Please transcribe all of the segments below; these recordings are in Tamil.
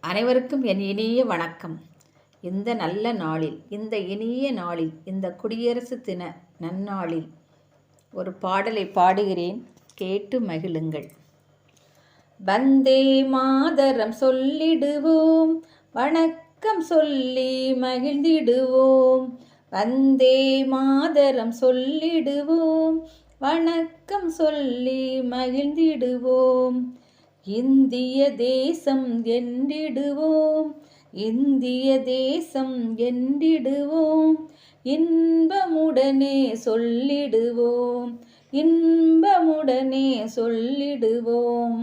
அனைவருக்கும் என் இனிய வணக்கம். இந்த நல்ல நாளில், இந்த இனிய நாளில், இந்த குடியரசு தின நன்னாளில் ஒரு பாடலை பாடுகிறேன், கேட்டு மகிழுங்கள். வந்தே மாதரம் சொல்லிடுவோம், வணக்கம் சொல்லி மகிழ்ந்திடுவோம். வந்தே மாதரம் சொல்லிடுவோம், வணக்கம் சொல்லி மகிழ்ந்திடுவோம். இந்திய தேசம் என்றிடுவோம், இந்திய தேசம் என்றிடுவோம். இன்பமுடனே சொல்லிடுவோம், இன்பமுடனே சொல்லிடுவோம்.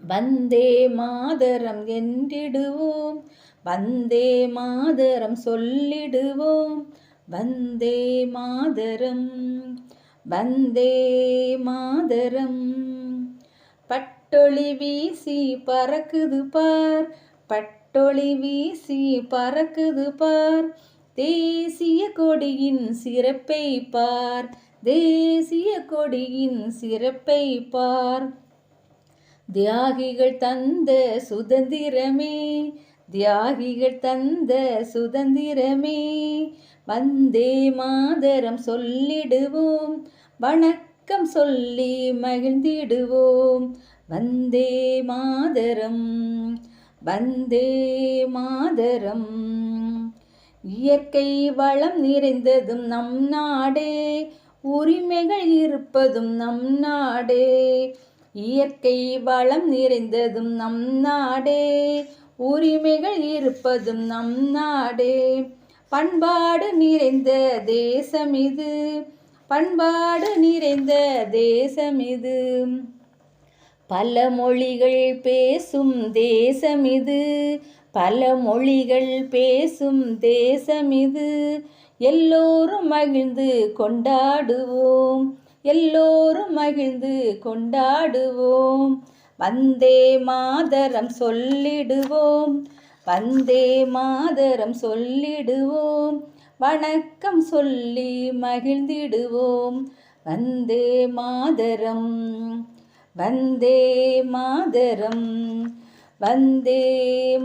வந்தே மாதரம் என்றிடுவோம், வந்தே மாதரம் சொல்லிடுவோம். வந்தே மாதரம், வந்தே மாதரம். பட்டொளி வீசி பறக்குது பார், பட்டொளி வீசி பறக்குது பார். தேசிய கொடியின் சிறப்பை பார், தேசிய கொடியின் சிறப்பை பார். தியாகிகள் தந்த சுதந்திரமே, தியாகிகள் தந்த சுதந்திரமே. வந்தே மாதரம் சொல்லிடுவோம், வணக்கம் சொல்லி மகிழ்ந்திடுவோம். வந்தே மாதரம், வந்தே மாதரம். இயற்கை வளம் நிறைந்ததும் நம் நாடே, உரிமைகள் இருப்பதும் நம் நாடே. இயற்கை வளம் நிறைந்ததும் நம் நாடே, உரிமைகள் இருப்பதும் நம் நாடே. பண்பாடு நிறைந்த தேசம் இது, பண்பாடு நிறைந்த தேசம் இது. பல மொழிகள் பேசும் தேசம் இது, பல மொழிகள் பேசும் தேசம் இது. எல்லோரும் மகிழ்ந்து கொண்டாடுவோம், எல்லோரும் மகிழ்ந்து கொண்டாடுவோம். வந்தே மாதரம் சொல்லிடுவோம், வந்தே மாதரம் சொல்லிடுவோம். வணக்கம் சொல்லி மகிழ்ந்திடுவோம். வந்தே மாதரம், வந்தே மாதரம், வந்தே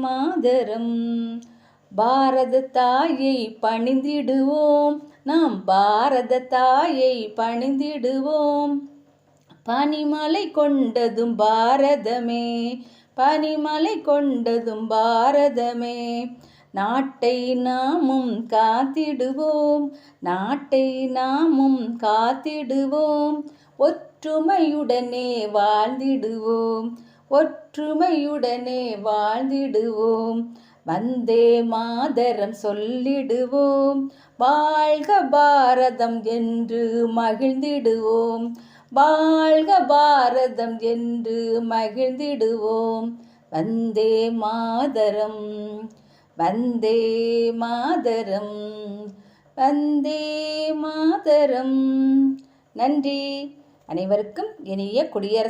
மாதரம். பாரத தாயை பணிந்திடுவோம், நாம் பாரத தாயை பணிந்திடுவோம். பனிமலை கொண்டதும் பாரதமே, பனிமலை கொண்டதும் பாரதமே. நாட்டை நாமும் காத்திடுவோம், நாட்டை நாமும் காத்திடுவோம். ஒற்றுமையுடனே வாழ்ந்திடுவோம், ஒற்றுமையுடனே வாழ்ந்திடுவோம். வந்தே மாதரம் சொல்லிடுவோம், வாழ்க பாரதம் என்று மகிழ்ந்திடுவோம், வாழ்க பாரதம் என்று மகிழ்ந்திடுவோம். வந்தே மாதரம், வந்தே மாதரம், வந்தே மாதரம். நன்றி. அனைவருக்கும் இனிய குடியரசு